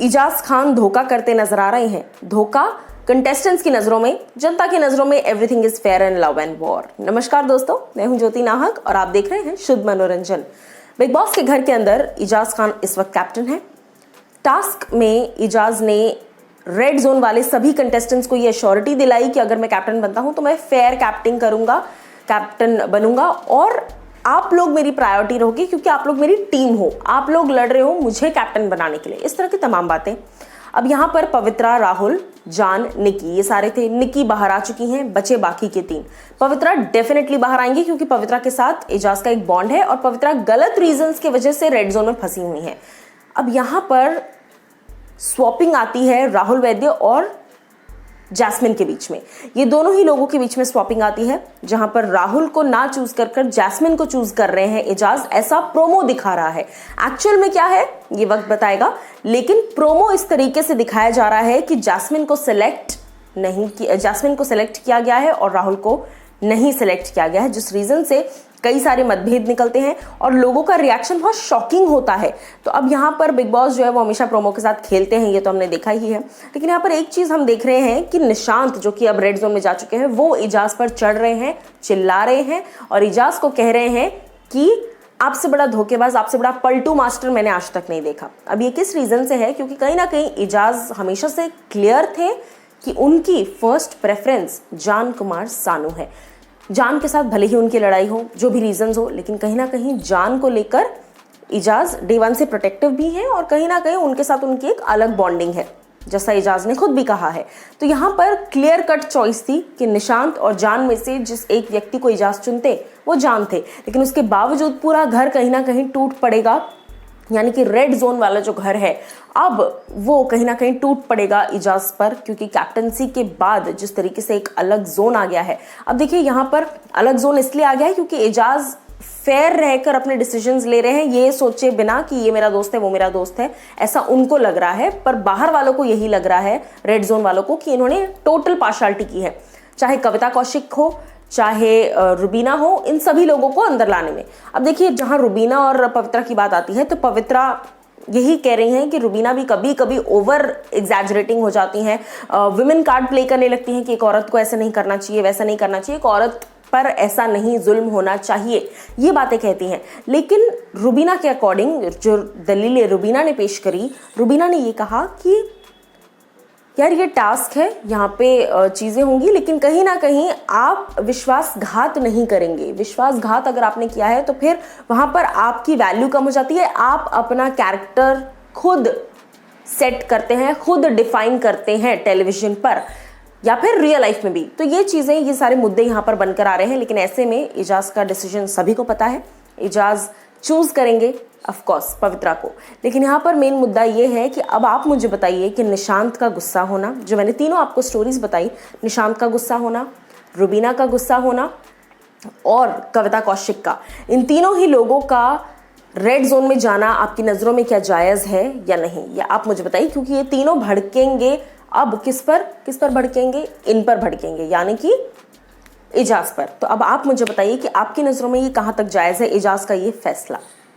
इजाज खान धोखा करते नजर आ रहे हैं। धोखा कंटेस्टेंट्स की नजरों में, जनता की नजरों में everything is fair in love and war. नमस्कार दोस्तों, मैं हूं ज्योति नाहक और आप देख रहे हैं शुद्ध मनोरंजन। बिग बॉस के घर के अंदर इजाज खान इस वक्त कैप्टन है। टास्क में इजाज ने रेड जोन वाले सभी कंटेस्टेंट्स को ये अश्योरिटी दिलाई कि अगर मैं कैप्टन बनता हूं तो मैं फेयर कैप्टन बनूंगा और आप लोग मेरी प्रायोरिटी रहोगी क्योंकि आप लोग मेरी टीम हो, आप लोग लड़ रहे हो मुझे कैप्टन बनाने के लिए। इस तरह की तमाम बातें। अब यहाँ पर पवित्रा, राहुल, जान, निकी, ये सारे थे। निकी बाहर आ चुकी हैं, बचे बाकी के 3। पवित्रा डेफिनेटली बाहर आएंगी क्योंकि पवित्रा के साथ एजाज का एक बॉन्ड है और पवित्रा गलत रीजंस की वजह से रेड जोन में फंसी हुई हैं। अब यहाँ पर स्वॉपिंग आती है राहुल वैद्य और जैस्मिन के बीच में। ये दोनों ही लोगों के बीच में स्वॉपिंग आती है, जहां पर राहुल को ना चूज कर जैस्मिन को चूज कर रहे हैं एजाज। ऐसा प्रोमो दिखा रहा है। एक्चुअल में क्या है ये वक्त बताएगा, लेकिन प्रोमो इस तरीके से दिखाया जा रहा है कि जैस्मिन को सिलेक्ट किया गया है और राहुल को नहीं सिलेक्ट किया गया है, जिस रीजन से कई सारे मतभेद निकलते हैं और लोगों का रिएक्शन बहुत शॉकिंग होता है। तो अब यहाँ पर बिग बॉस जो है वो हमेशा प्रोमो के साथ खेलते हैं, ये तो हमने देखा ही है। लेकिन यहाँ पर एक चीज हम देख रहे हैं कि निशांत, जो कि अब रेड जोन में जा चुके हैं, वो इजाज पर चढ़ रहे हैं, चिल्ला रहे हैं और इजाज को कह रहे हैं कि आपसे बड़ा धोखेबाज, आपसे बड़ा पलटू मास्टर मैंने आज तक नहीं देखा। अब ये किस रीजन से है? क्योंकि कहीं ना कहीं इजाज हमेशा से क्लियर थे कि उनकी फर्स्ट प्रेफरेंस जान कुमार सानू है। जान के साथ भले ही उनकी लड़ाई हो, जो भी रीजंस हो, लेकिन कहीं ना कहीं जान को लेकर इजाज डे 1 से प्रोटेक्टिव भी हैं और कहीं ना कहीं उनके साथ उनकी एक अलग बॉन्डिंग है, जैसा इजाज ने खुद भी कहा है। तो यहाँ पर क्लियर कट चॉइस थी कि निशांत और जान में से जिस एक व्यक्ति को इजाज चुनते वो जान थे, लेकिन उसके बावजूद पूरा घर कहीं ना कहीं टूट पड़ेगा। यानी कि रेड जोन वाला जो घर है अब वो कहीं ना कहीं टूट पड़ेगा इजाज पर, क्योंकि कैप्टनसी के बाद जिस तरीके से एक अलग जोन आ गया है। अब देखिए यहाँ पर अलग जोन इसलिए आ गया है क्योंकि इजाज फेयर रहकर अपने डिसीजंस ले रहे हैं, ये सोचे बिना कि ये मेरा दोस्त है वो मेरा दोस्त है, ऐसा उनको लग रहा है। पर बाहर वालों को यही लग रहा है, रेड जोन वालों को, कि इन्होंने टोटल पार्शियलिटी की है। चाहे कविता कौशिक हो, चाहे रुबीना हो, इन सभी लोगों को अंदर लाने में। अब देखिए जहां रुबीना और पवित्रा की बात आती है तो पवित्रा यही कह रही हैं कि रुबीना भी कभी कभी ओवर एग्जैजरेटिंग हो जाती हैं, वुमेन कार्ड प्ले करने लगती हैं कि एक औरत को ऐसे नहीं करना चाहिए, वैसा नहीं करना चाहिए, एक औरत पर ऐसा नहीं जुल्म होना चाहिए, ये बातें कहती हैं। लेकिन रुबीना के अकॉर्डिंग जो दलीलें रुबीना ने पेश करी, रुबीना ने ये कहा कि यार ये टास्क है, यहाँ पे चीज़ें होंगी, लेकिन कहीं ना कहीं आप विश्वासघात नहीं करेंगे। विश्वासघात अगर आपने किया है तो फिर वहाँ पर आपकी वैल्यू कम हो जाती है। आप अपना कैरेक्टर खुद सेट करते हैं, खुद डिफाइन करते हैं टेलीविजन पर या फिर रियल लाइफ में भी। तो ये चीज़ें, ये सारे मुद्दे यहाँ पर बनकर आ रहे हैं। लेकिन ऐसे में इजाज का डिसीजन सभी को पता है, इजाज चूज करेंगे ऑफ कोर्स पवित्रा को। लेकिन यहाँ पर मेन मुद्दा ये है कि अब आप मुझे बताइए कि निशांत का गुस्सा होना, जो मैंने तीनों आपको स्टोरीज बताई, निशांत का गुस्सा होना, रुबीना का गुस्सा होना और कविता कौशिक का, इन तीनों ही लोगों का रेड जोन में जाना आपकी नज़रों में क्या जायज़ है या नहीं, या आप मुझे बताइए। क्योंकि ये तीनों भड़केंगे अब किस पर भड़केंगे? इन पर भड़केंगे, यानी कि इजाज पर। तो अब आप मुझे बताइए कि आपकी नज़रों में ये कहाँ तक जायज़ है, इजाज का ये फैसला।